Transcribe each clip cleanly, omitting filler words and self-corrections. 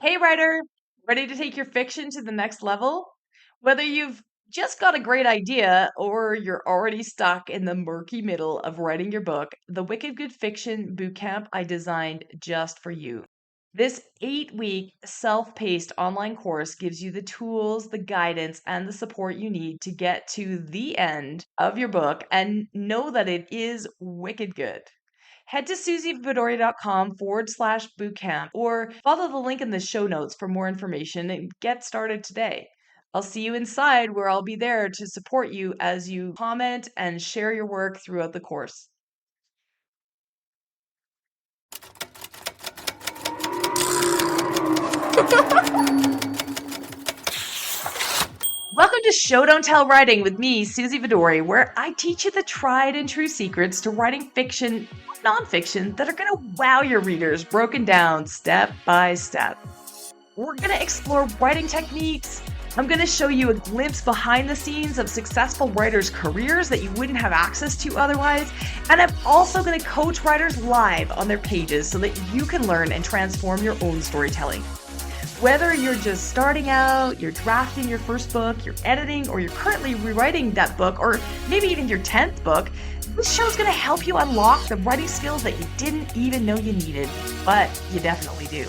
Hey, writer, ready to take your fiction to the next level? Whether you've just got a great idea or you're already stuck in the murky middle of writing your book, the Wicked Good Fiction Bootcamp I designed just for you. This 8-week self paced online course gives you the tools, the guidance, and the support you need to get to the end of your book and know that it is wicked good. Head to suzyvidori.com/bootcamp or follow the link in the show notes for more information and get started today. I'll see you inside where I'll be there to support you as you comment and share your work throughout the course. Welcome to Show Don't Tell Writing with me, Suzy Vidori, where I teach you the tried and true secrets to writing fiction, nonfiction that are going to wow your readers, broken down step by step. We're going to explore writing techniques. I'm going to show you a glimpse behind the scenes of successful writers' careers that you wouldn't have access to otherwise. And I'm also going to coach writers live on their pages so that you can learn and transform your own storytelling. Whether you're just starting out, you're drafting your first book, you're editing, or you're currently rewriting that book, or maybe even your 10th book, this show's going to help you unlock the writing skills that you didn't even know you needed, but you definitely do.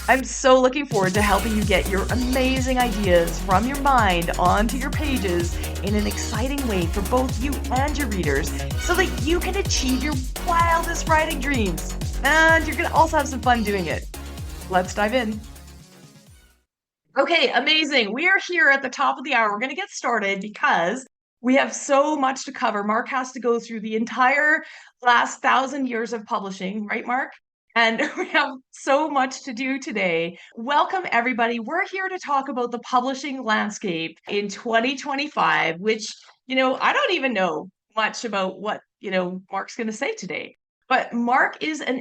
I'm so looking forward to helping you get your amazing ideas from your mind onto your pages in an exciting way for both you and your readers so that you can achieve your wildest writing dreams. And you're going to also have some fun doing it. Let's dive in. Okay, amazing. We are here at the top of the hour. We're going to get started because we have so much to cover. Mark has to go through the entire last 1,000 years of publishing, right, Mark? And we have so much to do today. Welcome, everybody. We're here to talk about the publishing landscape in 2025, which, I don't even know much about what, Mark's going to say today. But Mark is an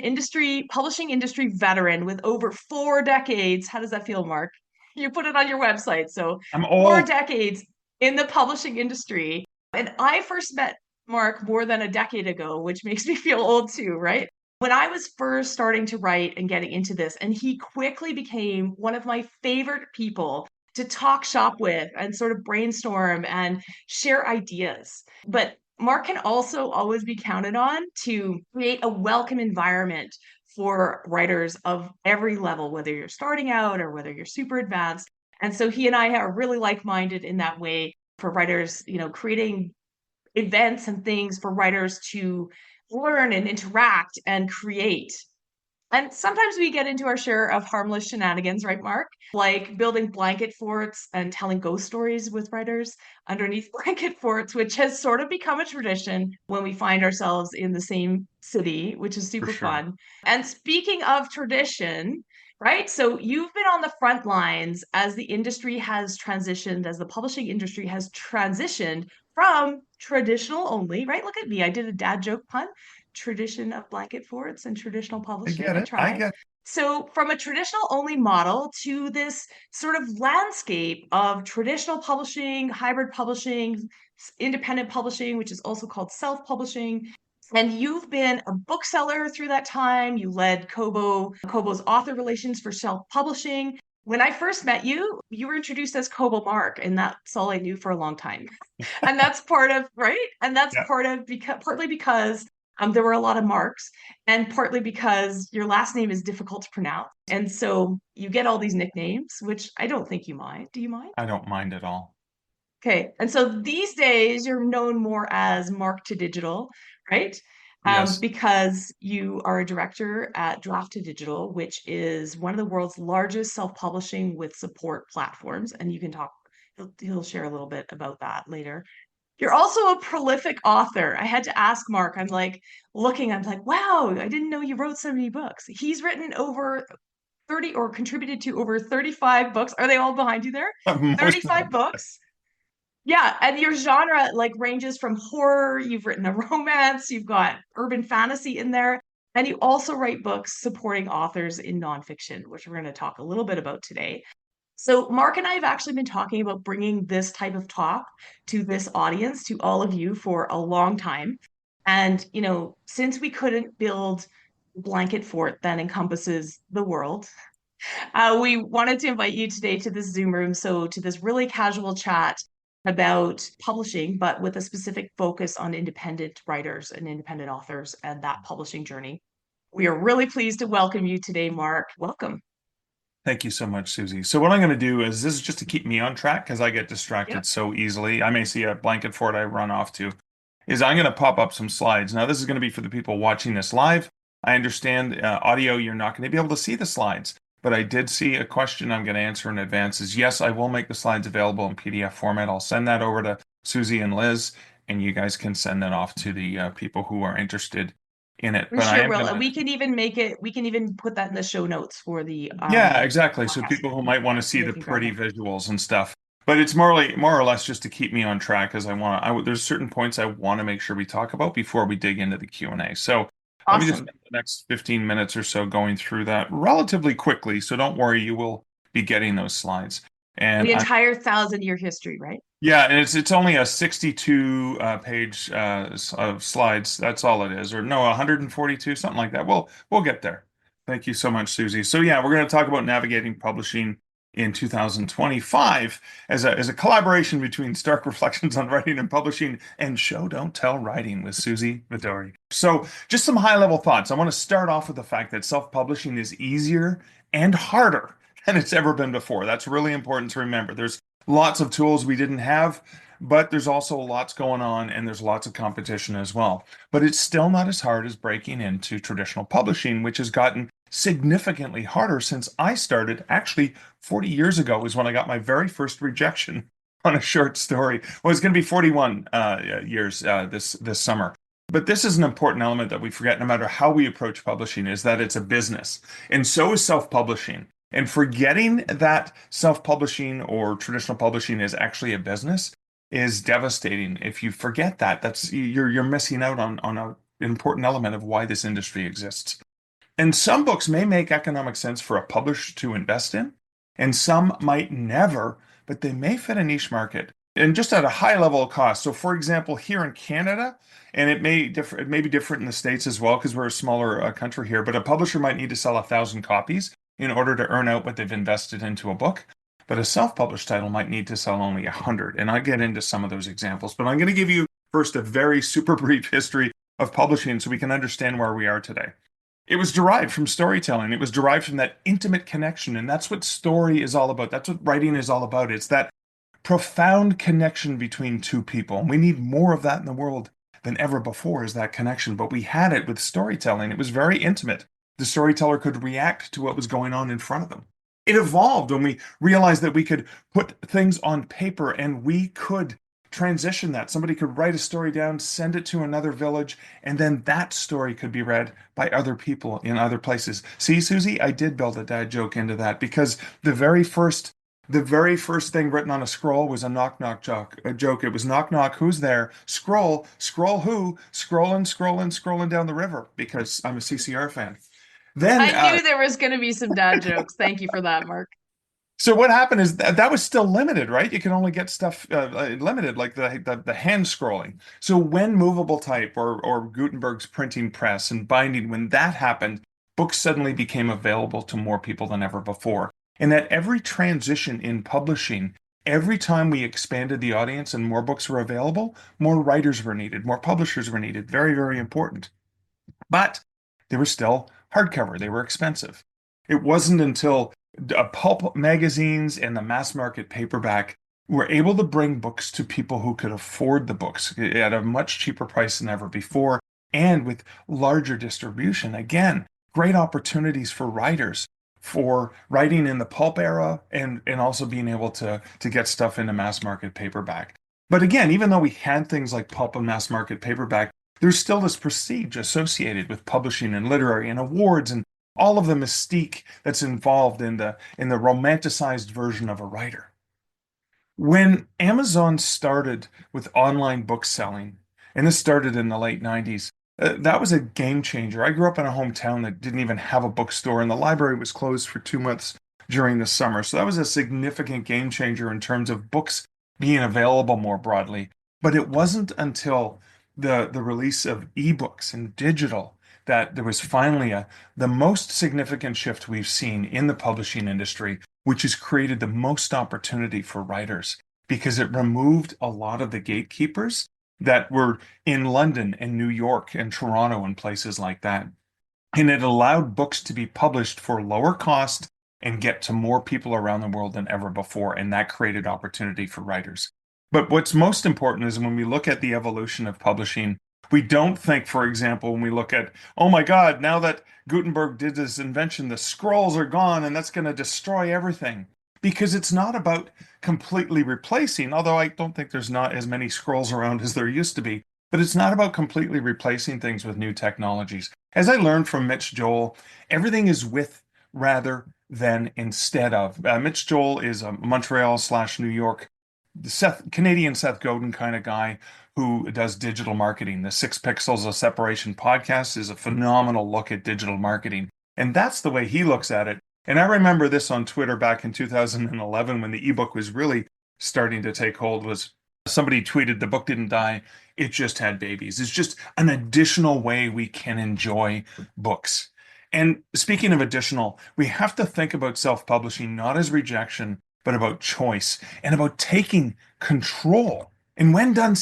publishing industry veteran with over 4 decades. How does that feel, Mark? You put it on your website. So I'm 4 old. decades in the publishing industry. And I first met Mark more than a decade ago, which makes me feel old too, right? When I was first starting to write and getting into this, and he quickly became one of my favorite people to talk shop with and sort of brainstorm and share ideas. But Mark can also always be counted on to create a welcome environment for writers of every level, whether you're starting out or whether you're super advanced. And so he and I are really like-minded in that way for writers, creating events and things for writers to learn and interact and create. And sometimes we get into our share of harmless shenanigans, right, Mark? Like building blanket forts and telling ghost stories with writers underneath blanket forts, which has sort of become a tradition when we find ourselves in the same city, which is For super sure. fun. And speaking of tradition, right? So you've been on the front lines as the industry has transitioned, as the publishing industry has transitioned from traditional only, right? Look at me. I did a dad joke pun. Tradition of blanket forts and traditional I publishing. get I it. I tried. get So, from a traditional only model to this sort of landscape of traditional publishing, hybrid publishing, independent publishing, which is also called self publishing. And you've been a bookseller through that time. You led Kobo's author relations for self publishing. When I first met you, you were introduced as Kobo Mark, and that's all I knew for a long time. And that's part of, right? And that's Yeah. partly because there were a lot of Marks, and partly because your last name is difficult to pronounce. And so you get all these nicknames, which I don't think you mind. Do you mind? I don't mind at all. Okay. And so these days you're known more as Mark to Digital, right? Yes. Because you are a director at Draft to Digital, which is one of the world's largest self-publishing with support platforms. And you can talk, he'll share a little bit about that later. You're also a prolific author. I had to ask Mark, I'm like I'm like, wow, I didn't know you wrote so many books. He's written over 30 or contributed to over 35 books. Are they all behind you there? Most of 35 them. books. Yeah, and your genre like ranges from horror, you've written a romance, you've got urban fantasy in there, and you also write books supporting authors in nonfiction, which we're going to talk a little bit about today. So, Mark and I have actually been talking about bringing this type of talk to this audience, to all of you, for a long time. And, since we couldn't build a blanket fort that encompasses the world, We wanted to invite you today to this Zoom room, so to this really casual chat about publishing, but with a specific focus on independent writers and independent authors and that publishing journey. We are really pleased to welcome you today, Mark. Welcome. Thank you so much, Susie. So what I'm going to do is this is just to keep me on track because I get distracted Yep. so easily. I may see a blanket fort I run off to. Is I'm going to pop up some slides. Now, this is going to be for the people watching this live. I understand audio, you're not going to be able to see the slides, but I did see a question I'm going to answer in advance is yes, I will make the slides available in PDF format. I'll send that over to Susie and Liz, and you guys can send that off to the people who are interested in it. We But I sure am will. going And to we can even make it, we can even put that in the show notes for the Yeah, exactly. So podcast. people who might want to see So they the can grab pretty it. visuals and stuff. But it's more or less just to keep me on track as there's certain points I want to make sure we talk about before we dig into the Q&A. So let me just Awesome. spend the next 15 minutes or so going through that relatively quickly. So don't worry, you will be getting those slides. And The entire 1,000-year history, right? yeah, and it's only a 62 page of slides. That's all it is, or no, 142, something like that. We'll get there. Thank you so much, Susie. So yeah, we're going to talk about navigating publishing in 2025 as a collaboration between Stark Reflections on Writing and Publishing and Show Don't Tell Writing with Suzy Vidori. So just some high level thoughts. I want to start off with the fact that self-publishing is easier and harder than it's ever been before. That's really important to remember. There's lots of tools we didn't have, but there's also lots going on and there's lots of competition as well. But it's still not as hard as breaking into traditional publishing, which has gotten significantly harder since I started. Actually, 40 years ago was when I got my very first rejection on a short story. Well, it's going to be 41 years this summer. But this is an important element that we forget no matter how we approach publishing is that it's a business. And so is self-publishing. And forgetting that self-publishing or traditional publishing is actually a business is devastating. If you forget that, that's you're missing out on an important element of why this industry exists. And some books may make economic sense for a publisher to invest in, and some might never, but they may fit a niche market. And just at a high level of cost. So, for example, here in Canada, and it may be different in the States as well, because we're a smaller country here, but a publisher might need to sell 1,000 copies in order to earn out what they've invested into a book. But a self-published title might need to sell only 100. And I get into some of those examples, but I'm going to give you first a very super brief history of publishing so we can understand where we are today. It was derived from storytelling. It was derived from that intimate connection. And that's what story is all about. That's what writing is all about. It's that profound connection between two people. And we need more of that in the world than ever before, is that connection. But we had it with storytelling. It was very intimate. The storyteller could react to what was going on in front of them. It evolved when we realized that we could put things on paper and we could transition that. Somebody could write a story down, send it to another village, and then that story could be read by other people in other places. See, Susie, I did build a dad joke into that because the very first thing written on a scroll was a knock knock joke. It was knock knock, who's there? Scroll, scroll who? Scrolling, scrolling, scrolling down the river because I'm a CCR fan. Then I knew there was going to be some dad jokes. Thank you for that, Mark. So what happened is that was still limited, right? You can only get stuff limited, like the hand scrolling. So when movable type or Gutenberg's printing press and binding, when that happened, books suddenly became available to more people than ever before. And that every transition in publishing, every time we expanded the audience and more books were available, more writers were needed, more publishers were needed. Very, very important. But they were still hardcover. They were expensive. It wasn't until pulp magazines and the mass market paperback were able to bring books to people who could afford the books at a much cheaper price than ever before and with larger distribution. Again, great opportunities for writers for writing in the pulp era and also being able to get stuff into mass market paperback. But again, even though we had things like pulp and mass market paperback, there's still this prestige associated with publishing and literary and awards and all of the mystique that's involved in the romanticized version of a writer. When Amazon started with online book selling, and this started in the late 90s, that was a game changer. I grew up in a hometown that didn't even have a bookstore, and the library was closed for 2 months during the summer. So that was a significant game changer in terms of books being available more broadly. But it wasn't until the release of ebooks and digital that there was finally the most significant shift we've seen in the publishing industry, which has created the most opportunity for writers because it removed a lot of the gatekeepers that were in London and New York and Toronto and places like that. And it allowed books to be published for lower cost and get to more people around the world than ever before. And that created opportunity for writers. But what's most important is when we look at the evolution of publishing, we don't think, for example, when we look at, oh my God, now that Gutenberg did this invention, the scrolls are gone and that's going to destroy everything. Because it's not about completely replacing, although I don't think there's not as many scrolls around as there used to be, but it's not about completely replacing things with new technologies. As I learned from Mitch Joel, everything is with rather than instead of. Mitch Joel is a Montreal slash New York Canadian Seth Godin kind of guy who does digital marketing. The 6 Pixels of Separation podcast is a phenomenal look at digital marketing. And that's the way he looks at it. And I remember this on Twitter back in 2011 when the ebook was really starting to take hold was somebody tweeted the book didn't die, it just had babies. It's just an additional way we can enjoy books. And speaking of additional, we have to think about self-publishing not as rejection, but about choice and about taking control. And when done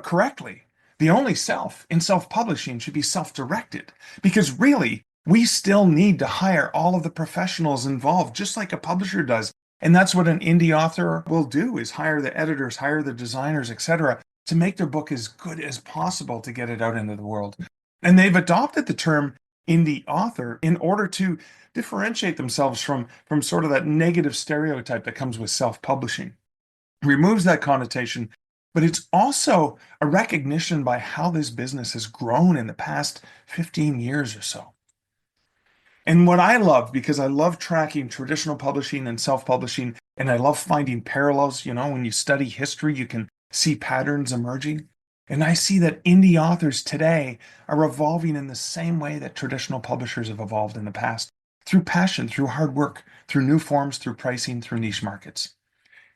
correctly, the only self in self-publishing should be self-directed. Because really, we still need to hire all of the professionals involved, just like a publisher does. And that's what an indie author will do is hire the editors, hire the designers, etc., to make their book as good as possible to get it out into the world. And they've adopted the term indie author in order to differentiate themselves from sort of that negative stereotype that comes with self-publishing. Removes that connotation, but it's also a recognition by how this business has grown in the past 15 years or so. And what I love, because I love tracking traditional publishing and self-publishing, and I love finding parallels, when you study history, you can see patterns emerging. And I see that indie authors today are evolving in the same way that traditional publishers have evolved in the past, through passion, through hard work, through new forms, through pricing, through niche markets.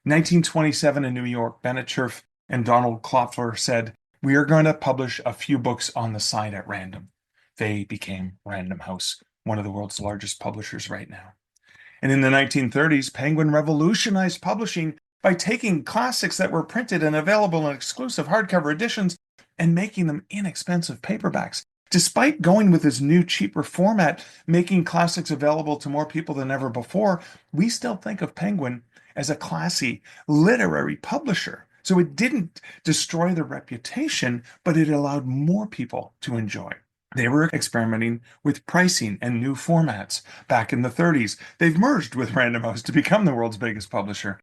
1927 in New York, Bennett Cerf and Donald Klopfer said, "We are going to publish a few books on the side at random." They became Random House, one of the world's largest publishers right now. And in the 1930s, Penguin revolutionized publishing by taking classics that were printed and available in exclusive hardcover editions and making them inexpensive paperbacks. Despite going with this new, cheaper format, making classics available to more people than ever before, we still think of Penguin as a classy literary publisher. So it didn't destroy their reputation, but it allowed more people to enjoy. They were experimenting with pricing and new formats back in the 30s. They've merged with Random House to become the world's biggest publisher.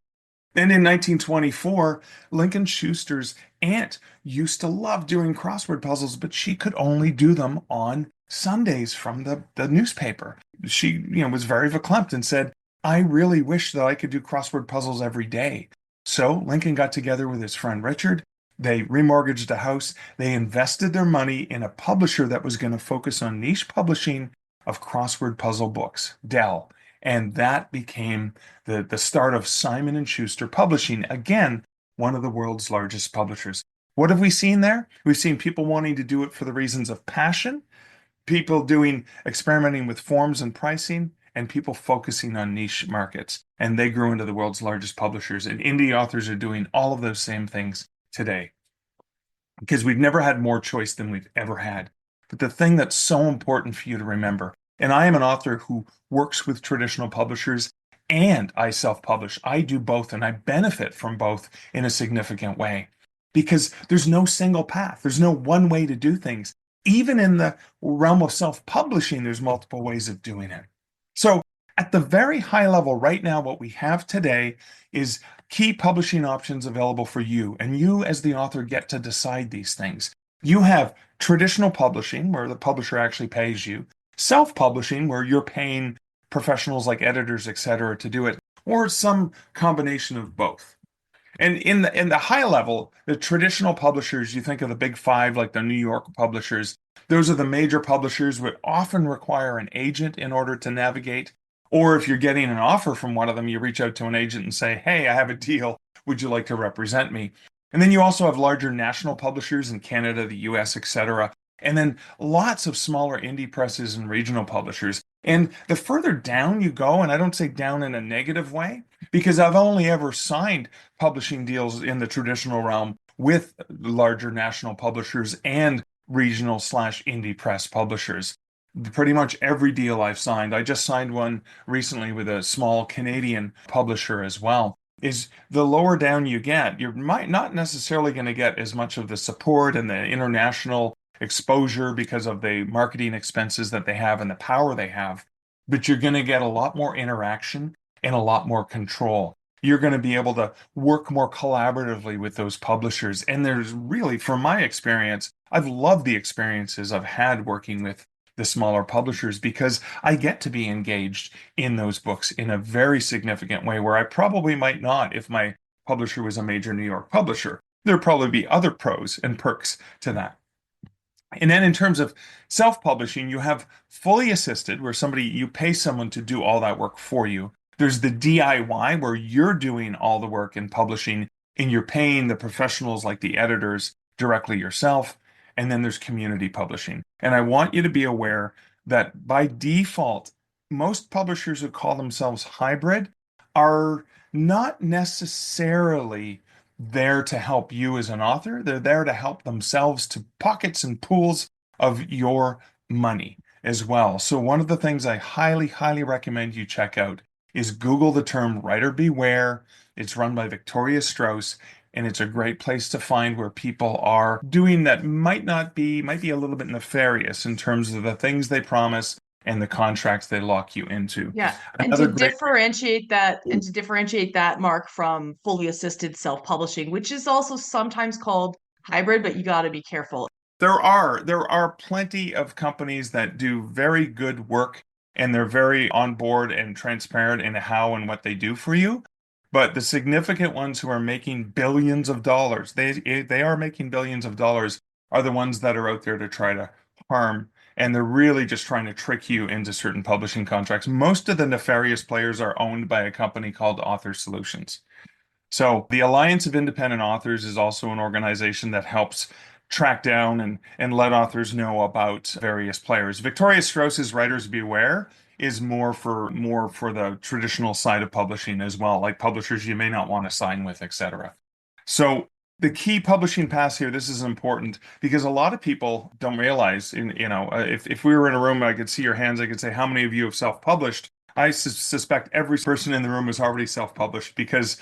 And in 1924, Lincoln Schuster's aunt used to love doing crossword puzzles, but she could only do them on Sundays from the newspaper. She, was very verklempt and said, "I really wish that I could do crossword puzzles every day." So Lincoln got together with his friend Richard. They remortgaged a house. They invested their money in a publisher that was going to focus on niche publishing of crossword puzzle books, Dell. And that became the start of Simon & Schuster Publishing, again, one of the world's largest publishers. What have we seen there? We've seen people wanting to do it for the reasons of passion, people experimenting with forms and pricing, and people focusing on niche markets. And they grew into the world's largest publishers. And indie authors are doing all of those same things today. Because we've never had more choice than we've ever had. But the thing that's so important for you to remember, and I am an author who works with traditional publishers and I self-publish. I do both and I benefit from both in a significant way because there's no single path. There's no one way to do things. Even in the realm of self-publishing, there's multiple ways of doing it. So at the very high level right now, what we have today is key publishing options available for you. And you as the author get to decide these things. You have traditional publishing where the publisher actually pays you, self-publishing where you're paying professionals like editors, etc., to do it, or some combination of both. And in the high level, the traditional publishers, you think of the big five, like the New York publishers, those are the major publishers would often require an agent in order to navigate. Or if you're getting an offer from one of them, you reach out to an agent and say, "Hey, I have a deal. Would you like to represent me?" And then you also have larger national publishers in Canada, the US, etc., And then lots of smaller indie presses and regional publishers. And the further down you go, and I don't say down in a negative way, because I've only ever signed publishing deals in the traditional realm with larger national publishers and regional slash indie press publishers. Pretty much every deal I've signed, I just signed one recently with a small Canadian publisher as well. Is the lower down you get, you might not necessarily going to get as much of the support and the international exposure because of the marketing expenses that they have and the power they have, but you're going to get a lot more interaction and a lot more control. You're going to be able to work more collaboratively with those publishers. And there's really, from my experience, I've loved the experiences I've had working with the smaller publishers because I get to be engaged in those books in a very significant way where I probably might not if my publisher was a major New York publisher. There'd probably be other pros and perks to that. And then in terms of self-publishing, you have fully assisted, where you pay someone to do all that work for you. There's the DIY, where you're doing all the work in publishing and you're paying the professionals like the editors directly yourself. And then there's community publishing. And I want you to be aware that by default, most publishers who call themselves hybrid are not necessarily there to help you as an author. They're there to help themselves to pockets and pools of your money as well. So one of the things I highly, highly recommend you check out is Google the term writer beware. It's run by Victoria Strauss, and it's a great place to find where people are doing that might be a little bit nefarious in terms of the things they promise and the contracts they lock you into. Yeah, Another great and to differentiate that, Mark, from fully assisted self-publishing, which is also sometimes called hybrid, but you got to be careful. There are plenty of companies that do very good work and they're very on board and transparent in how and what they do for you. But the significant ones who are making billions of dollars, they are making billions of dollars, are the ones that are out there to try to harm, and they're really just trying to trick you into certain publishing contracts. Most of the nefarious players are owned by a company called Author Solutions. So the Alliance of Independent Authors is also an organization that helps track down and let authors know about various players. Victoria Strauss's Writers Beware is more for the traditional side of publishing as well, like publishers you may not want to sign with, etc. So the key publishing pass here, this is important because a lot of people don't realize, if we were in a room, I could see your hands, I could say, how many of you have self-published? I suspect every person in the room is already self-published because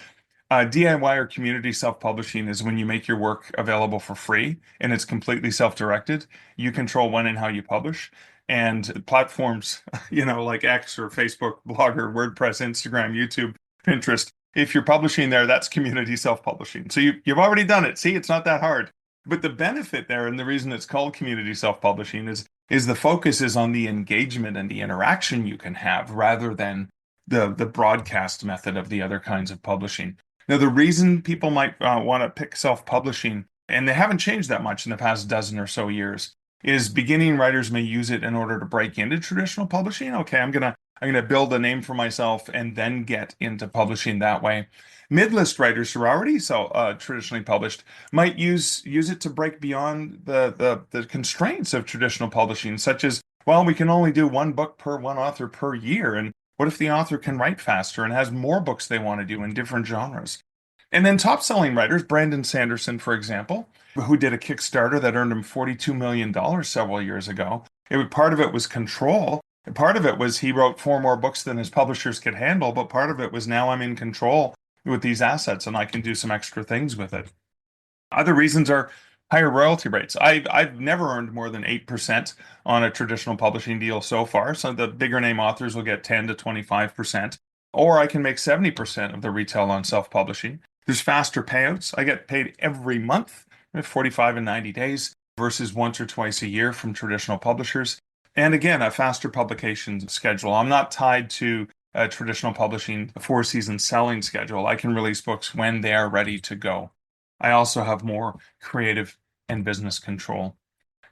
DIY or community self-publishing is when you make your work available for free and it's completely self-directed. You control when and how you publish. And platforms, like X or Facebook, Blogger, WordPress, Instagram, YouTube, Pinterest, if you're publishing there, that's community self-publishing. So you've already done it. See, it's not that hard. But the benefit there, and the reason it's called community self-publishing is the focus is on the engagement and the interaction you can have rather than the broadcast method of the other kinds of publishing. Now, the reason people might want to pick self-publishing, and they haven't changed that much in the past dozen or so years, is beginning writers may use it in order to break into traditional publishing. Okay, I'm gonna build a name for myself and then get into publishing that way. Mid-list writers who are already traditionally published might use it to break beyond the constraints of traditional publishing, such as, well, we can only do one book per one author per year, and what if the author can write faster and has more books they want to do in different genres? And then top-selling writers, Brandon Sanderson, for example, who did a Kickstarter that earned him $42 million several years ago. Part of it was control. Part of it was he wrote four more books than his publishers could handle, but part of it was now I'm in control with these assets and I can do some extra things with it. Other reasons are higher royalty rates. I've never earned more than 8% on a traditional publishing deal so far. So the bigger name authors will get 10 to 25%, or I can make 70% of the retail on self-publishing. There's faster payouts. I get paid every month, 45 and 90 days versus once or twice a year from traditional publishers. And again, a faster publication schedule. I'm not tied to a traditional publishing four-season selling schedule. I can release books when they are ready to go. I also have more creative and business control.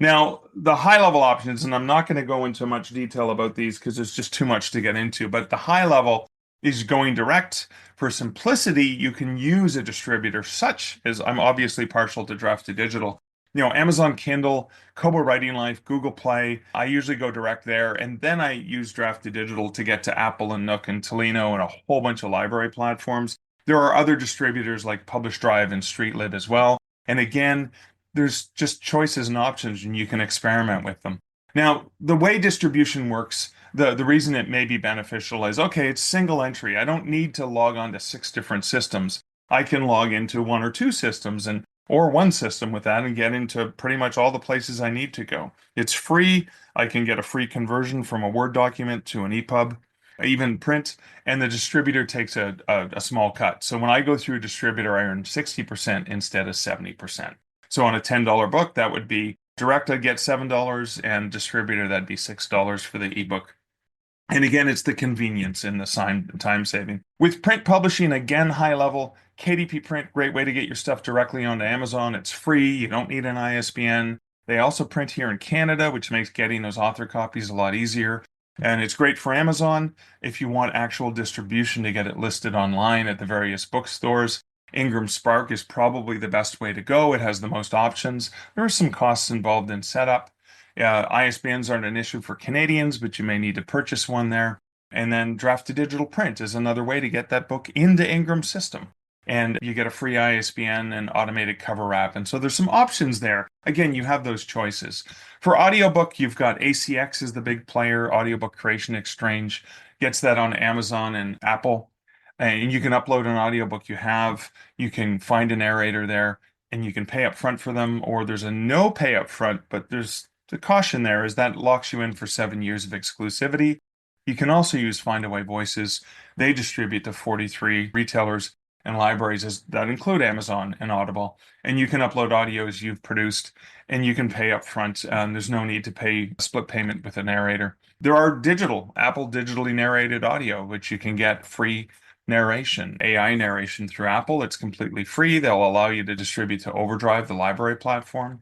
Now, the high-level options, and I'm not going to go into much detail about these because there's just too much to get into, but the high level is going direct. For simplicity, you can use a distributor such as I'm obviously partial to Draft to Digital, Amazon Kindle, Kobo Writing Life, Google Play. I usually go direct there, and then I use Draft to Digital to get to Apple and Nook and Tolino and a whole bunch of library platforms. There are other distributors like Publish Drive and Streetlit as well. And again, there's just choices and options, and you can experiment with them. Now, the way distribution works, the reason it may be beneficial is okay, it's single entry. I don't need to log on to 6 different systems. I can log into 1 or 2 systems and or one system with that and get into pretty much all the places I need to go. It's free. I can get a free conversion from a Word document to an EPUB, even print, and the distributor takes a small cut. So when I go through a distributor, I earn 60% instead of 70%. So on a $10 book, that would be direct, I'd get $7, and distributor, that'd be $6 for the ebook. And again, it's the convenience and the time saving. With print publishing, again, high level, KDP Print, great way to get your stuff directly onto Amazon. It's free. You don't need an ISBN. They also print here in Canada, which makes getting those author copies a lot easier. And it's great for Amazon if you want actual distribution to get it listed online at the various bookstores. Ingram Spark is probably the best way to go. It has the most options. There are some costs involved in setup. ISBNs aren't an issue for Canadians, but you may need to purchase one there. And then Draft to Digital Print is another way to get that book into Ingram's system. And you get a free ISBN and automated cover wrap. And so there's some options there. Again, you have those choices. For audiobook, you've got ACX is the big player, Audiobook Creation Exchange, gets that on Amazon and Apple. And you can upload an audiobook you have. You can find a narrator there, and you can pay up front for them, or there's a no pay up front, but there's the caution there is that locks you in for 7 years of exclusivity. You can also use Findaway Voices. They distribute to 43 retailers and libraries that include Amazon and Audible. And you can upload audios you've produced and you can pay up front. There's no need to pay split payment with a narrator. There are Apple digitally narrated audio, which you can get free narration, AI narration through Apple. It's completely free. They'll allow you to distribute to Overdrive, the library platform.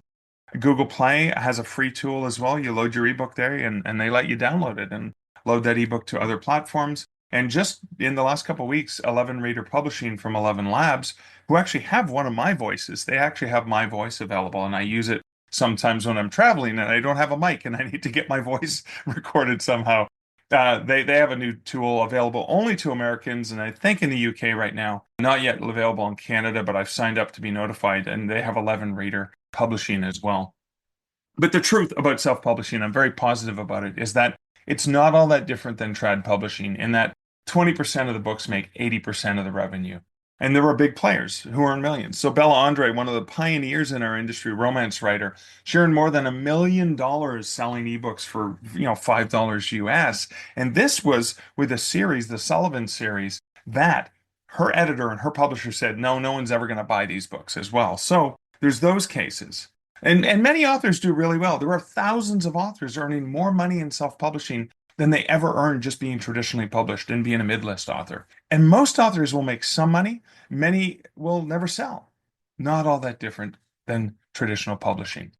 Google Play has a free tool as well. You load your ebook there and they let you download it and load that ebook to other platforms. And just in the last couple of weeks, 11 Reader Publishing from 11 Labs, who actually have one of my voices, they actually have my voice available, and I use it sometimes when I'm traveling and I don't have a mic and I need to get my voice recorded somehow. They have a new tool available only to Americans, and I think in the UK right now, not yet available in Canada, but I've signed up to be notified, and they have 11 Reader Publishing as well. But the truth about self-publishing, I'm very positive about it, is that it's not all that different than trad publishing in that 20% of the books make 80% of the revenue. And there are big players who earn millions. So Bella Andre, one of the pioneers in our industry, romance writer, she earned more than $1 million selling ebooks for, $5 US. And this was with a series, the Sullivan series, that her editor and her publisher said, no, no one's ever going to buy these books as well. So there's those cases. And many authors do really well. There are thousands of authors earning more money in self-publishing than they ever earned just being traditionally published and being a mid-list author. And most authors will make some money. Many will never sell. Not all that different than traditional publishing.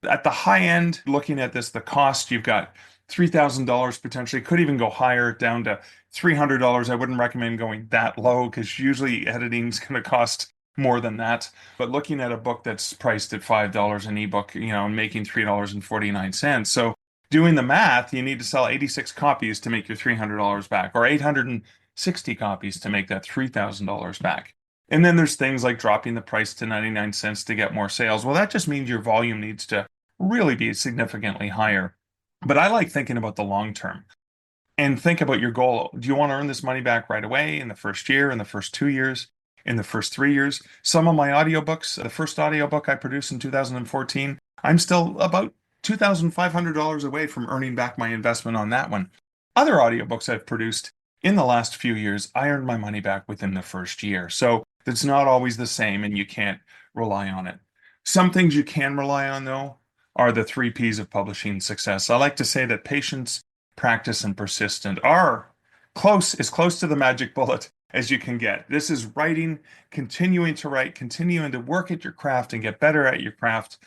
At the high end, looking at this, the cost, you've got $3,000 potentially, could even go higher down to $300. I wouldn't recommend going that low because usually editing is going to cost more than that. But looking at a book that's priced at $5 an ebook, and making $3.49. So doing the math, you need to sell 86 copies to make your $300 back, or 860 copies to make that $3,000 back. And then there's things like dropping the price to 99 cents to get more sales. Well, that just means your volume needs to really be significantly higher. But I like thinking about the long term and think about your goal. Do you want to earn this money back right away in the first year, in the first 2 years, in the first 3 years? Some of my audiobooks, the first audiobook I produced in 2014, I'm still about $2,500 away from earning back my investment on that one. Other audiobooks I've produced in the last few years, I earned my money back within the first year. So it's not always the same, and you can't rely on it. Some things you can rely on, though, are the 3 Ps of publishing success. I like to say that patience, practice, and persistent are as close to the magic bullet as you can get. This is writing, continuing to write, continuing to work at your craft and get better at your craft,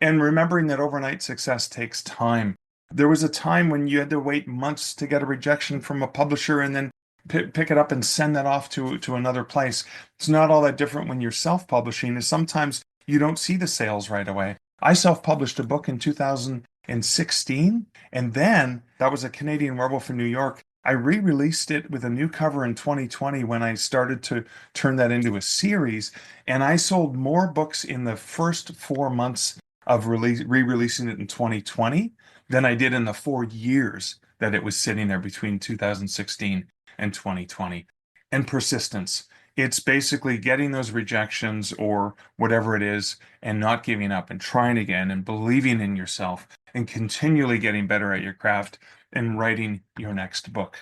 and remembering that overnight success takes time. There was a time when you had to wait months to get a rejection from a publisher and then pick it up and send that off to another place. It's not all that different when you're self-publishing, is sometimes you don't see the sales right away. I self-published a book in 2016, and then that was a Canadian Werewolf in New York. I re-released it with a new cover in 2020 when I started to turn that into a series, and I sold more books in the first 4 months of re-releasing it in 2020 than I did in the 4 years that it was sitting there between 2016 and 2020. And persistence. It's basically getting those rejections or whatever it is and not giving up and trying again and believing in yourself and continually getting better at your craft and writing your next book.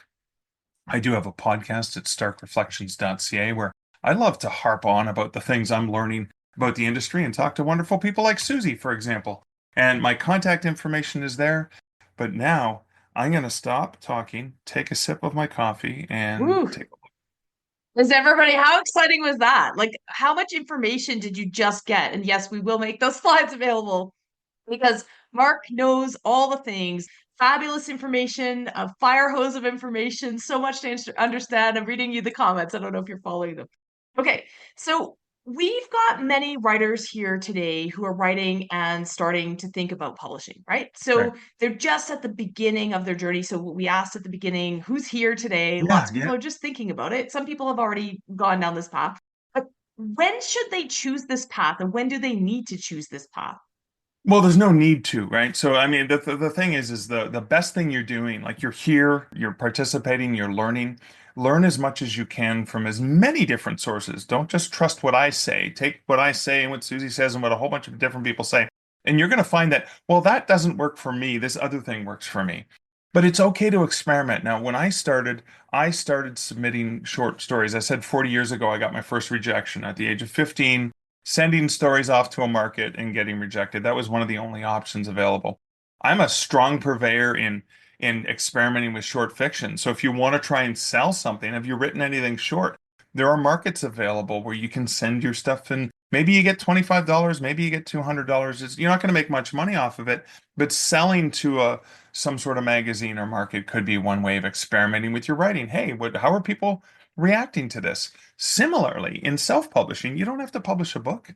I do have a podcast at starkreflections.ca where I love to harp on about the things I'm learning about the industry and talk to wonderful people like Suzy, for example. And my contact information is there. But now I'm going to stop talking, take a sip of my coffee, and Woo. take. Is everybody, how exciting was that? Like, how much information did you just get? And yes, we will make those slides available because Mark knows all the things. Fabulous information, a fire hose of information, so much to understand. I'm reading you the comments. I don't know if you're following them. Okay, so we've got many writers here today who are writing and starting to think about publishing, right? Right. So they're just at the beginning of their journey. So we asked at the beginning, who's here today? Yeah, Lots of yeah. people are just thinking about it. Some people have already gone down this path. But when should they choose this path and when do they need to choose this path? Well, there's no need to, right? So, I mean, the thing is the best thing you're doing, like you're here, you're participating, you're learning. Learn as much as you can from as many different sources. Don't just trust what I say. Take what I say and what Susie says and what a whole bunch of different people say. And you're going to find that, well, that doesn't work for me. This other thing works for me. But it's okay to experiment. Now, when I started submitting short stories. I said 40 years ago, I got my first rejection at the age of 15, sending stories off to a market and getting rejected. That was one of the only options available. I'm a strong purveyor in experimenting with short fiction. So if you want to try and sell something, have you written anything short? There are markets available where you can send your stuff and maybe you get $25, maybe you get $200. You're not going to make much money off of it, but selling to a some sort of magazine or market could be one way of experimenting with your writing. Hey, how are people reacting to this? Similarly, in self-publishing, you don't have to publish a book.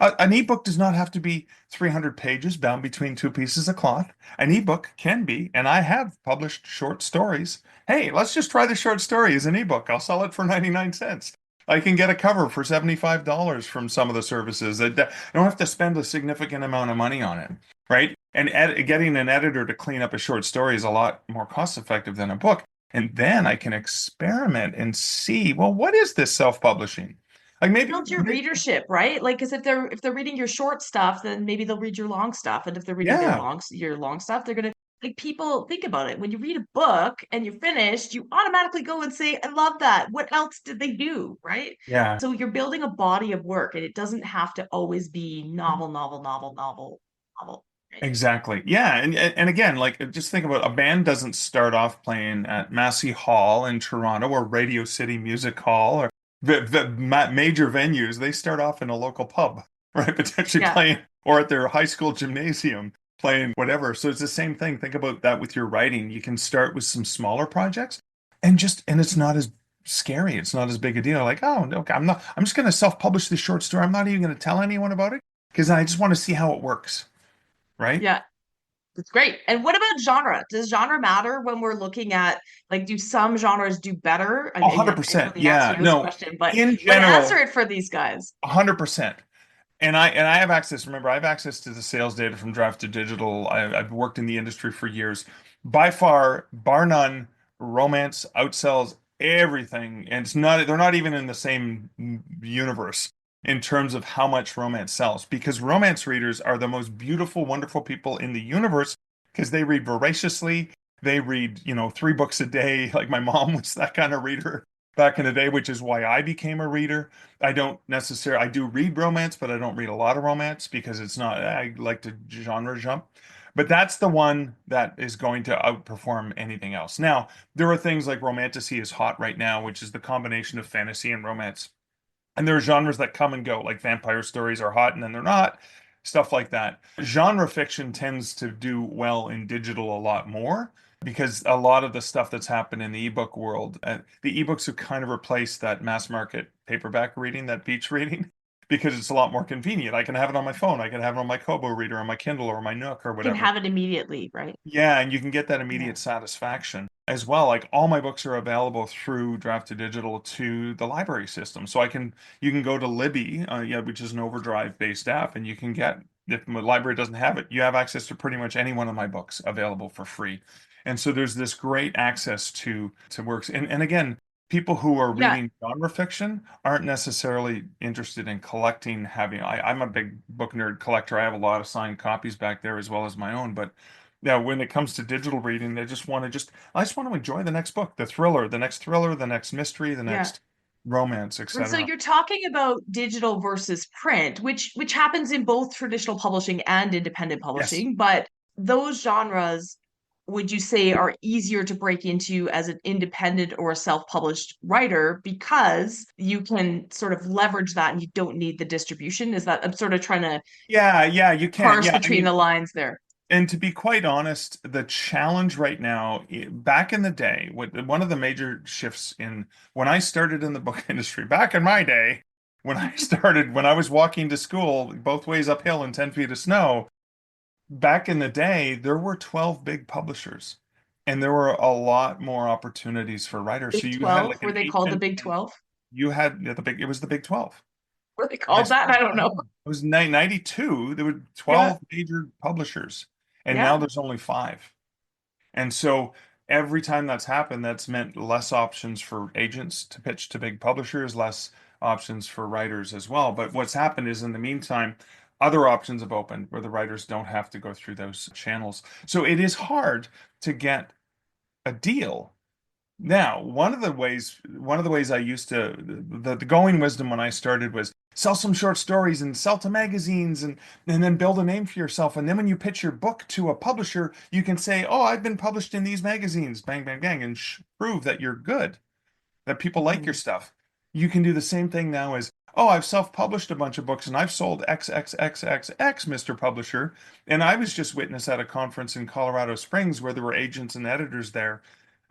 An ebook does not have to be 300 pages bound between two pieces of cloth. An ebook can be, and I have published short stories. Hey, let's just try the short story as an ebook. I'll sell it for 99 cents. I can get a cover for $75 from some of the services. I don't have to spend a significant amount of money on it, right? And getting an editor to clean up a short story is a lot more cost effective than a book. And then I can experiment and see, well, what is this self-publishing? Like Build your readership, right? Like, because if they're reading your short stuff, then maybe they'll read your long stuff, and if they're reading yeah, your long stuff, they're gonna like people think about it. When you read a book and you're finished, you automatically go and say, "I love that. What else did they do?" Right? yeah. So you're building a body of work, and it doesn't have to always be novel, novel, novel, novel, novel. Right? Exactly. Yeah, and again, like just think about a band doesn't start off playing at Massey Hall in Toronto or Radio City Music Hall or the major venues. They start off in a local pub, right? Potentially Yeah. playing or at their high school gymnasium playing whatever. So it's the same thing. Think about that with your writing. You can start with some smaller projects and it's not as scary. It's not as big a deal. Like, oh, no, I'm just going to self-publish this short story. I'm not even going to tell anyone about it because I just want to see how it works, right? Yeah. That's great. And what about genre? Does genre matter when we're looking at like do some genres do better? I mean, I didn't 100%. really ask Yeah. you this No, question, but in answer general, it for these guys. 100%. And I have access. Remember, I have access to the sales data from Drive to Digital. I've worked in the industry for years. By far, bar none, romance outsells everything. And they're not even in the same universe in terms of how much romance sells, because romance readers are the most beautiful, wonderful people in the universe because they read voraciously. They read, 3 books a day. Like my mom was that kind of reader back in the day, which is why I became a reader. I do read romance, but I don't read a lot of romance because I like to genre jump. But that's the one that is going to outperform anything else. Now, there are things like romantasy is hot right now, which is the combination of fantasy and romance. And there are genres that come and go, like vampire stories are hot and then they're not, stuff like that. Genre fiction tends to do well in digital a lot more because a lot of the stuff that's happened in the ebook world, the ebooks have kind of replaced that mass market paperback reading, that beach reading. because it's a lot more convenient. I can have it on my phone. I can have it on my Kobo reader, on my Kindle, or my Nook, or You can whatever. have it immediately, right? Yeah, and you can get that Yeah. immediate satisfaction as well. Like all my books are available through Draft to Digital to the library system. So you can go to Libby, yeah, which is an Overdrive-based app, and you can get, if the library doesn't have it, you have access to pretty much any one of my books available for free. And so there's this great access to works. And again, people who are Yeah. reading genre fiction aren't necessarily interested in collecting, I'm a big book nerd collector. I have a lot of signed copies back there as well as my own, but yeah, when it comes to digital reading, I just want to enjoy the next book, the next mystery, the Yeah. next romance, And so etc. you're talking about digital versus print, which happens in both traditional publishing and independent Yes. publishing, but those genres, would you say, are easier to break into as an independent or a self-published writer because you can sort of leverage that and you don't need the distribution? Is that, I'm sort of trying to Yeah, yeah, you can. parse Yeah, I between mean, the lines there. and to be quite honest, the challenge right now, back in the day, one of the major shifts in when I started in the book industry, back in my day, when I was walking to school both ways uphill in 10 feet of snow, back in the day, there were 12 big publishers, and there were a lot more opportunities for writers. So Big you had 12, like were an they called the agent, Big and 12? you had it was the Big 12. Were they When I called that? I started, don't know. it was 92. There were Yeah, 12 major publishers, and now yeah. there's only five. And so every time that's happened, that's meant less options for agents to pitch to big publishers, less options for writers as well. But what's happened is in the meantime, other options have opened where the writers don't have to go through those channels. So it is hard to get a deal now, one of the ways I used to, the going wisdom when I started was sell some short stories and sell to magazines and then build a name for yourself. And then when you pitch your book to a publisher, you can say, "Oh, I've been published in these magazines, bang, bang, bang," and prove that you're good, that people like your Mhm. stuff. You can do the same thing now as, "Oh, I've self-published a bunch of books and I've sold XXXXX, Mr. Publisher." And I was just witness at a conference in Colorado Springs where there were agents and editors there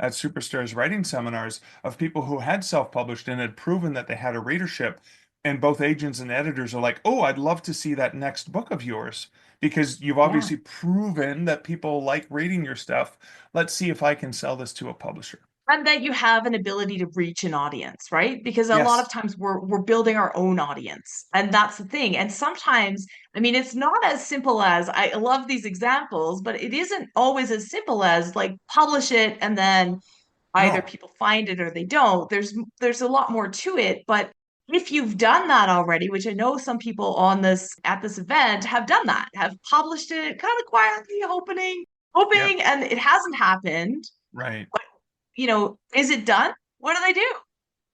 at Superstars writing seminars of people who had self-published and had proven that they had a readership. And both agents and editors are like, "Oh, I'd love to see that next book of yours because you've Yeah. obviously proven that people like reading your stuff. Let's see if I can sell this to a publisher." And that you have an ability to reach an audience, right? Because a lot of Yes. times we're building our own audience. And that's the thing. And sometimes, I mean, it's not as simple as I love these examples, but it isn't always as simple as like publish it and then either No. people find it or they don't. There's a lot more to it, but if you've done that already, which I know some people on this at this event have done that, have published it kind of quietly, Yep. hoping, and it hasn't happened, Right. is it done? What do they do?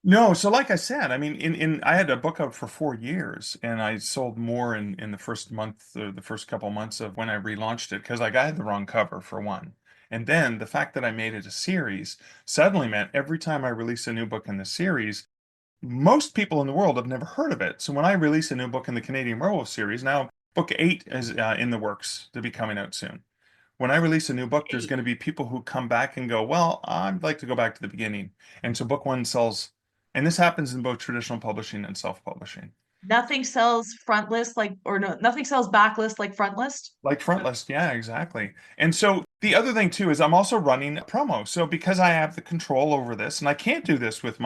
No, so like I said, I mean, in I had a book out for 4 years, and I sold more in the first month, or the first couple months of when I relaunched it, because like I had the wrong cover for one, and then the fact that I made it a series suddenly meant every time I release a new book in the series, most people in the world have never heard of it. So when I release a new book in the Canadian Werewolf series, now book 8 is in the works to be coming out soon. When I release a new book, there's Hey, going to be people who come back and go, "Well, I'd like to go back to the beginning." And so book one sells, and this happens in both traditional publishing and self-publishing. nothing sells front list like, or no, nothing sells backlist like front list. Like Frontlist, yeah, exactly. And so the other thing too is I'm also running a promo. So because I have the control over this, and I can't do this with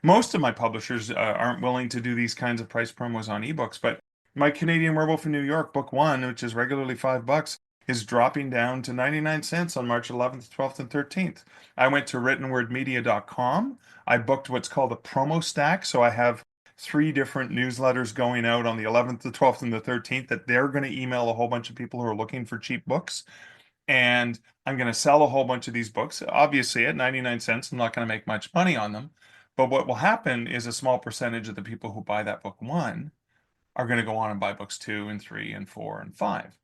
most of my publishers aren't willing to do these kinds of price promos on ebooks, but my Canadian Werewolf in New York, book one, which is regularly $5, is dropping down to 99 cents on March 11th, 12th, and 13th. I went to writtenwordmedia.com. I booked what's called a promo stack. So I have three different newsletters going out on the 11th, the 12th, and the 13th that they're going to email a whole bunch of people who are looking for cheap books. And I'm going to sell a whole bunch of these books. Obviously, at 99 cents, I'm not going to make much money on them. But what will happen is a small percentage of the people who buy that book one are going to go on and buy books two and three and four and five.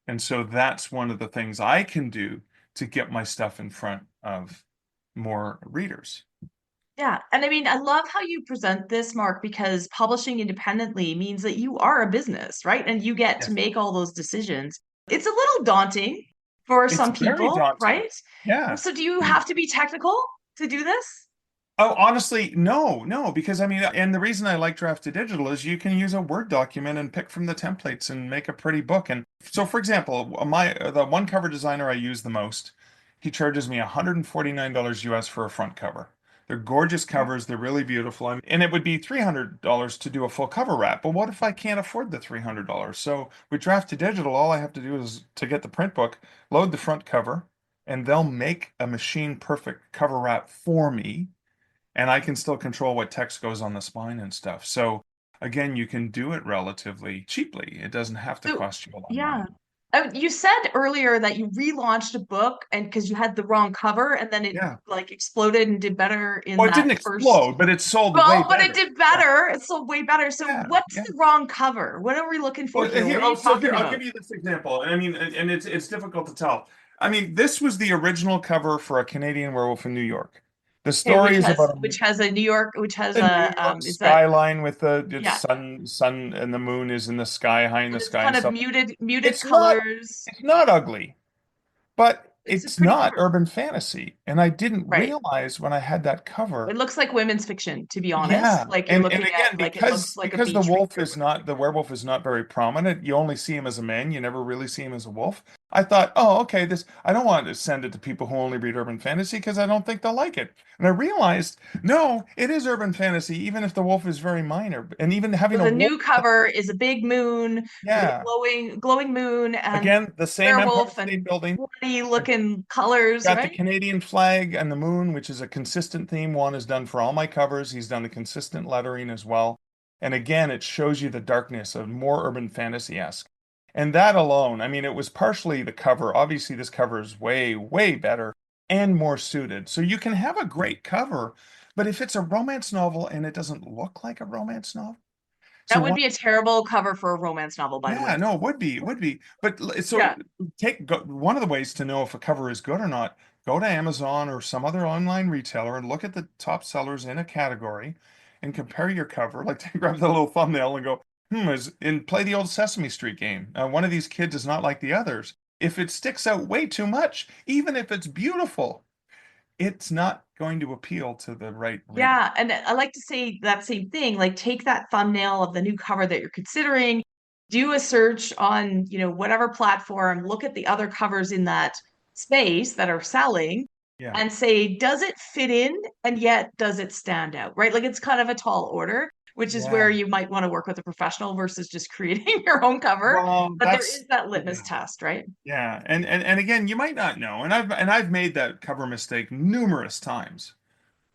And so that's one of the things I can do to get my stuff in front of more readers. Yeah. And I mean, I love how you present this, Mark, because publishing independently means that you are a business, right? And you get to Yes. make all those decisions. It's a little daunting for It's some very people, daunting. right? Yeah. So do you Mm. have to be technical to do this? Oh, honestly, no, because I mean, and the reason I like Draft to Digital is you can use a Word document and pick from the templates and make a pretty book. And so, for example, the one cover designer I use the most, he charges me $149 US for a front cover. They're gorgeous covers, they're really beautiful, and it would be $300 to do a full cover wrap. But what if I can't afford the $300? So with Draft to Digital, all I have to do is to get the print book, load the front cover, and they'll make a machine perfect cover wrap for me, and I can still control what text goes on the spine and stuff. So again, you can do it relatively cheaply. It doesn't have to So, cost you a lot of yeah. money. You said earlier that you relaunched a book and because you had the wrong cover and then it Yeah. like exploded and did better in Well, it that didn't first. explode, but it sold way Well, but it better. did Yeah. better. It's so way better. So Yeah. what's Yeah. the wrong cover? What are we looking for Well, here? What are you so talking here, I'll about? give you this example. I mean, and it's difficult to tell. I mean, this was the original cover for A Canadian Werewolf in New York. The Okay, story is about which has a New York, which has the New a York is that skyline with the it's yeah, sun, and the moon is in the sky, high in the and it's sky and kind of stuff. muted It's not colors. it's not ugly, but It's a it's pretty not cover, urban fantasy. And I didn't right? realize when I had that It cover. looks like women's fiction, to be honest. Yeah. Like you're And looking again, at like it looks like a because the beach read wolf or is whatever. not the werewolf is not very prominent, you only see him as a man, you never really see him as a wolf. I thought, oh, okay, this I don't want to send it to people who only read urban fantasy because I don't think they'll like it. And I realized, no, it is urban fantasy, even if the wolf is very minor. And even having So a the wolf, new cover is a big moon, a big yeah. glowing moon, and Again, the same Empire werewolf State and Building. bloody looking colors, Got the right? Canadian flag and the moon, which is a consistent theme. Juan has done for all my covers. He's done the consistent lettering as well. And again, it shows you the darkness of more urban fantasy-esque. And that alone, I mean, it was partially the cover. Obviously, this cover is way, way better and more suited. So you can have a great cover, but if it's a romance novel and it doesn't look like a romance novel, so That would one be a terrible cover for a romance novel, by the yeah, way. no, it would be. But so Yeah. one of the ways to know if a cover is good or not, go to Amazon or some other online retailer and look at the top sellers in a category and compare your cover. Like grab the little thumbnail and go, and play the old Sesame Street game. One of these kids is not like the others. If it sticks out way too much, even if it's beautiful, it's not going to appeal to the right reader. Yeah, and I like to say that same thing. Like, take that thumbnail of the new cover that you're considering, do a search on, whatever platform, look at the other covers in that space that are selling, Yeah. and say, does it fit in? And yet, does it stand out? Right? Like, it's kind of a tall order, which is Yeah. where you might want to work with a professional versus just creating your own cover. Well, But there is that litmus yeah. test, right? Yeah, and again, you might not know, and I've made that cover mistake numerous times.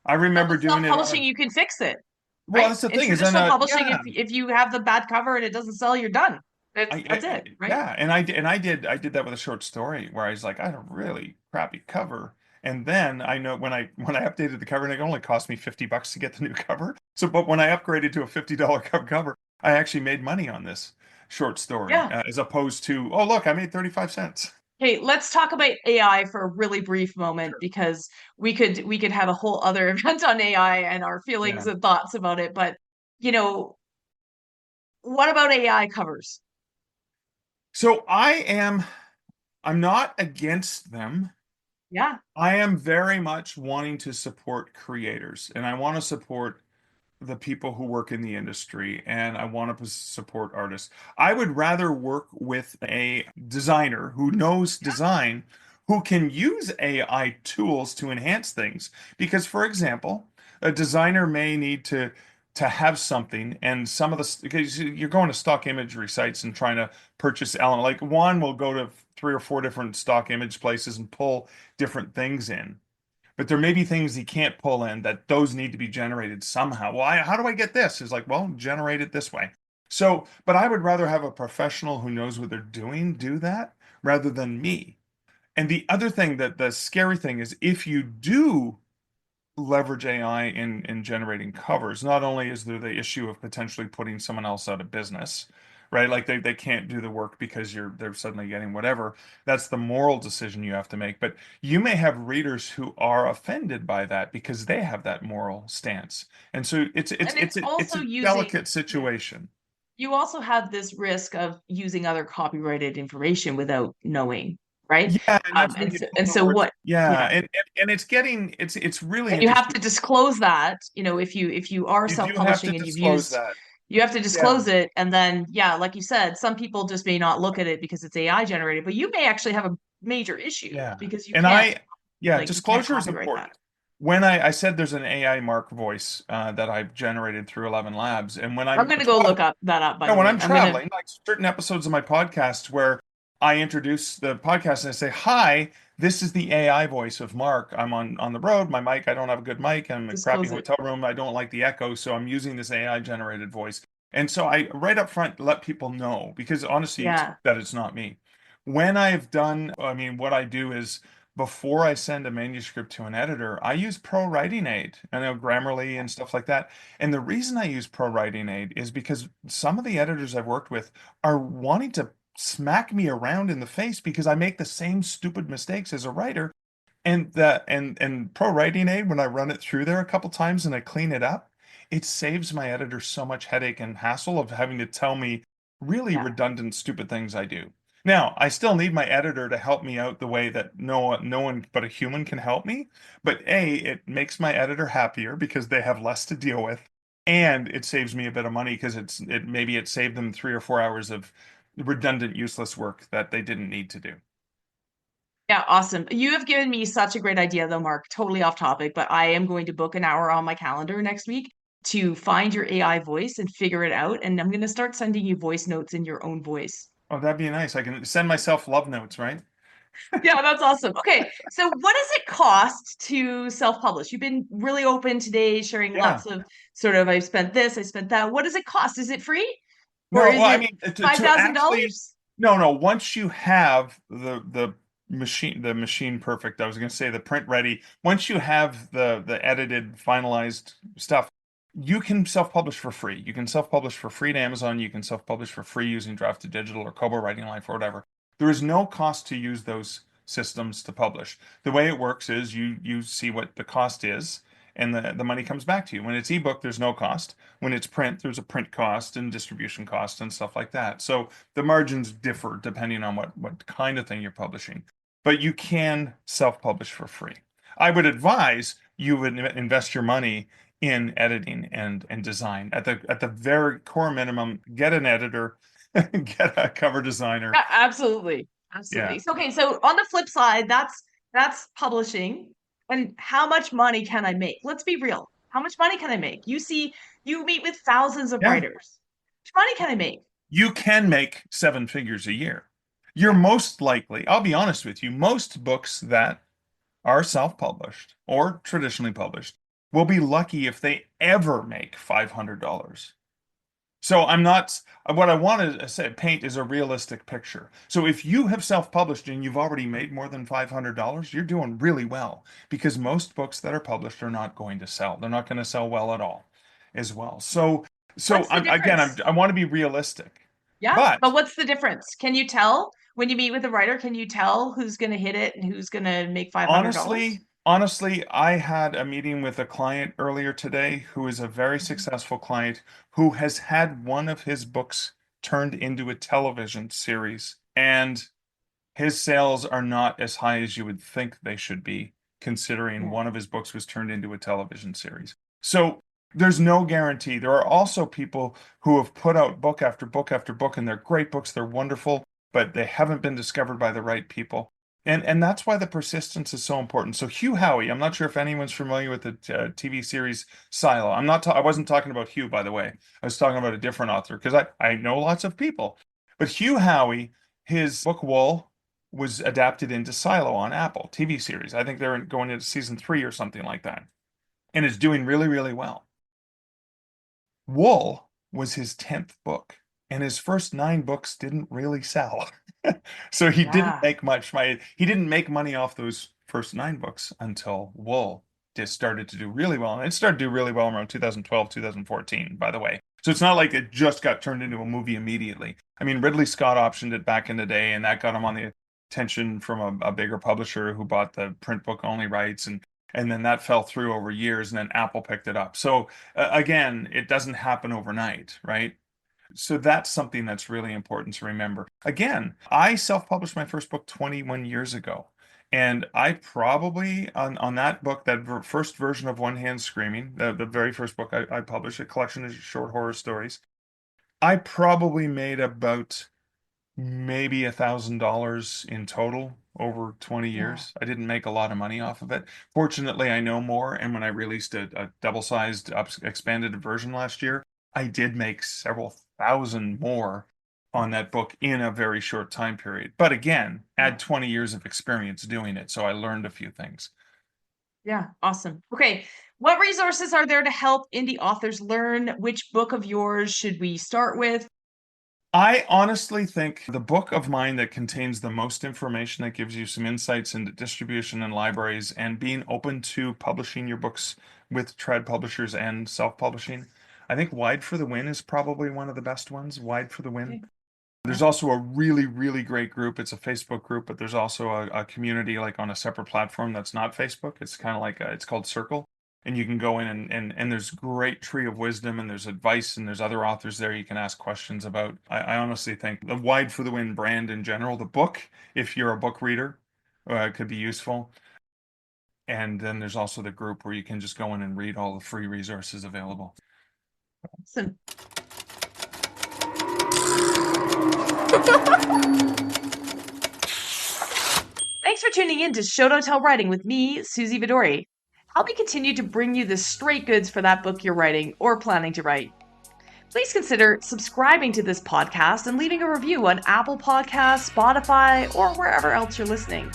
I But remember with doing it on self-publishing, a, you can fix it, well, right? that's the In thing is on traditional a publishing, yeah, if you have the bad cover and it doesn't sell, you're done. That's it, right? yeah, and I did that with a short story where I was like, I had a really crappy cover, and then I know when I updated the cover, and it only cost me $50 to get the new cover. So, but when I upgraded to a $50 cover, I actually made money on this short story, Yeah. as opposed to, oh look, I made 35 cents. Hey, let's talk about AI for a really brief moment because we could have a whole other event on AI and our feelings Yeah. and thoughts about it. But you know, what about AI covers? So I'm not against them. Yeah. I am very much wanting to support creators, and I want to support the people who work in the industry, and I want to support artists. I would rather work with a designer who knows design, who can use AI tools to enhance things. Because, for example, a designer may need to have something, and some of the because you're going to stock imagery sites and trying to purchase element. Like one will go to 3 or 4 different stock image places and pull different things in, but there may be things he can't pull in that those need to be generated somehow. Well, how do I get this? It's like, well, generate it this way. So, but I would rather have a professional who knows what they're doing do that rather than me. And the other thing, that the scary thing is, if you do leverage AI in generating covers, not only is there the issue of potentially putting someone else out of business, right? Like they can't do the work because they're suddenly getting whatever. That's the moral decision you have to make. But you may have readers who are offended by that because they have that moral stance. And so And it's it's also a using, delicate yeah. situation. You also have this risk of using other copyrighted information without knowing, right? Yeah, and that's where And you so, don't know where it's, what? yeah, Yeah, and it's getting it's really and you have interesting. to disclose that, if you are You do have to self-publishing and disclose that. you have to Yeah. disclose it, and then yeah, like you said, some people just may not look at it because it's AI generated, but you may actually have a major issue Yeah. because And yeah, you can't disclosure is copyright that. important. When I said there's an AI Mark voice that I've generated through 11 Labs, and when I'm I'm gonna go traveling, look up that up, by no, the when way. I'm I'm gonna traveling, like certain episodes of my podcast where I introduce the podcast and I say, "Hi, this is the AI voice of Mark. I'm on the road. My mic, I don't have a good mic. I'm in a crappy disclose it. hotel room. I don't like the echo, so I'm using this AI generated voice." And so I right up front let people know because honestly, Yeah. that it's not me. When I've done, I mean, what I do is before I send a manuscript to an editor, I use Pro Writing Aid, I know Grammarly and stuff like that. And the reason I use Pro Writing Aid is because some of the editors I've worked with are wanting to smack me around in the face because I make the same stupid mistakes as a writer. And Pro Writing Aid, when I run it through there a couple times and I clean it up, it saves my editor so much headache and hassle of having to tell me really Yeah. redundant, stupid things I do. Now, I still need my editor to help me out the way that no one but a human can help me. But A, it makes my editor happier because they have less to deal with, and it saves me a bit of money because it saved them 3 or 4 hours of redundant, useless work that they didn't need to do. Yeah, awesome. You have given me such a great idea, though, Mark. Totally off topic, but I am going to book an hour on my calendar next week to find your AI voice and figure it out. And I'm going to start sending you voice notes in your own voice. Oh, that'd be nice. I can send myself love notes, right? Yeah, that's awesome. Okay, so what does it cost to self-publish? You've been really open today, sharing Yeah. lots of sort of, I've spent this, I spent that. What does it cost? Is it free or No, is well, I it mean, to actually, $5,000? no, no. Once you have the machine perfect, I was going to say the print ready. Once you have the edited, finalized stuff, you can self-publish for free. You can self-publish for free to Amazon. You can self-publish for free using Draft to Digital or Kobo Writing Life or whatever. There is no cost to use those systems to publish. The way it works is you see what the cost is, and the money comes back to you. When it's ebook, there's no cost. When it's print, there's a print cost and distribution cost and stuff like that. So the margins differ depending on what kind of thing you're publishing. But you can self-publish for free. I would advise you would invest your money in editing and design. At the very core minimum, get an editor, get a cover designer. Yeah, absolutely. Absolutely. Yeah. So, okay, so on the flip side, that's publishing. And how much money can I make? Let's be real. How much money can I make? You meet with thousands of Yeah. writers. How much money can I make? You can make 7 figures a year. You're Yeah. most likely, I'll be honest with you, most books that are self-published or traditionally published will be lucky if they ever make $500. So I'm not, what I want to say, paint is a realistic picture. So if you have self-published and you've already made more than $500, you're doing really well because most books that are published are not going to sell. They're not going to sell well at all as well. So What's the again, difference? I want to be realistic, Yeah, but but what's the difference? Can you tell when you meet with a writer, can you tell who's going to hit it and who's going to make $500? honestly, I had a meeting with a client earlier today who is a very Mhm. successful client who has had one of his books turned into a television series, and his sales are not as high as you would think they should be, considering Yeah. one of his books was turned into a television series. So there's no guarantee. There are also people who have put out book after book after book, and they're great books, they're wonderful, but they haven't been discovered by the right people. And that's why the persistence is so important. So Hugh Howey, I'm not sure if anyone's familiar with the TV series Silo. I wasn't talking about Hugh, by the way. I was talking about a different author because I know lots of people. But Hugh Howey, his book Wool was adapted into Silo on Apple TV series. I think they're going into season 3 or something like that, and it's doing really, really well. Wool was his 10th book, and his first 9 books didn't really sell. So he didn't Yeah. make much money. He didn't make money off those first 9 books until Wool just started to do really well. And it started to do really well around 2012, 2014, by the way. So it's not like it just got turned into a movie immediately. I mean, Ridley Scott optioned it back in the day, and that got him on the attention from a bigger publisher who bought the print book only rights, and then that fell through over years, and then Apple picked it up. So again, it doesn't happen overnight, right? So that's something that's really important to remember. Again, I self-published my first book 21 years ago. And I probably, on that book, that first version of One Hand Screaming, the very first book I published, a collection of short horror stories, I probably made about maybe $1,000 in total over 20 Yeah. years. I didn't make a lot of money off of it. Fortunately, I know more. And when I released a double-sized, expanded version last year, I did make several thousand more on that book in a very short time period. But again, Yeah. add 20 years of experience doing it. So I learned a few things. Yeah. Awesome. Okay. What resources are there to help indie authors learn? Which book of yours should we start with? I honestly think the book of mine that contains the most information that gives you some insights into distribution and libraries and being open to publishing your books with trad publishers and self-publishing. I think Wide for the Win is probably one of the best ones. Wide for the Win. Okay. There's Yeah. also a really, really great group. It's a Facebook group, but there's also a community like on a separate platform that's not Facebook. It's kind of like it's called Circle. And you can go in and there's great tree of wisdom and there's advice and there's other authors there you can ask questions about. I honestly think the Wide for the Win brand in general, the book, if you're a book reader, could be useful. And then there's also the group where you can just go in and read all the free resources available. Awesome. Thanks for tuning in to Show Don't Tell Writing with me, Suzy Vidori. I'll be continue to bring you the straight goods for that book you're writing or planning to write. Please consider subscribing to this podcast and leaving a review on Apple Podcasts, Spotify, or wherever else you're listening.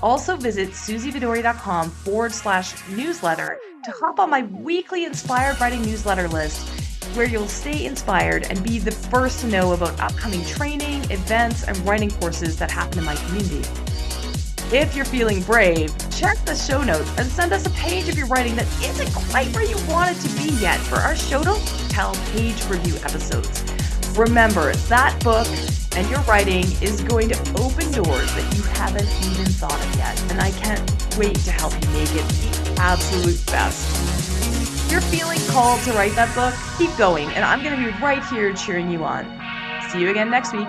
Also visit suzyvidori.com/newsletter to hop on my weekly inspired writing newsletter list, where you'll stay inspired and be the first to know about upcoming training, events, and writing courses that happen in my community. If you're feeling brave, check the show notes and send us a page of your writing that isn't quite where you want it to be yet for our Show Don't Tell page review episodes. Remember, that book and your writing is going to open doors that you haven't even thought of yet, and I can't wait to help you make it the absolute best. If you're feeling called to write that book, keep going, and I'm going to be right here cheering you on. See you again next week.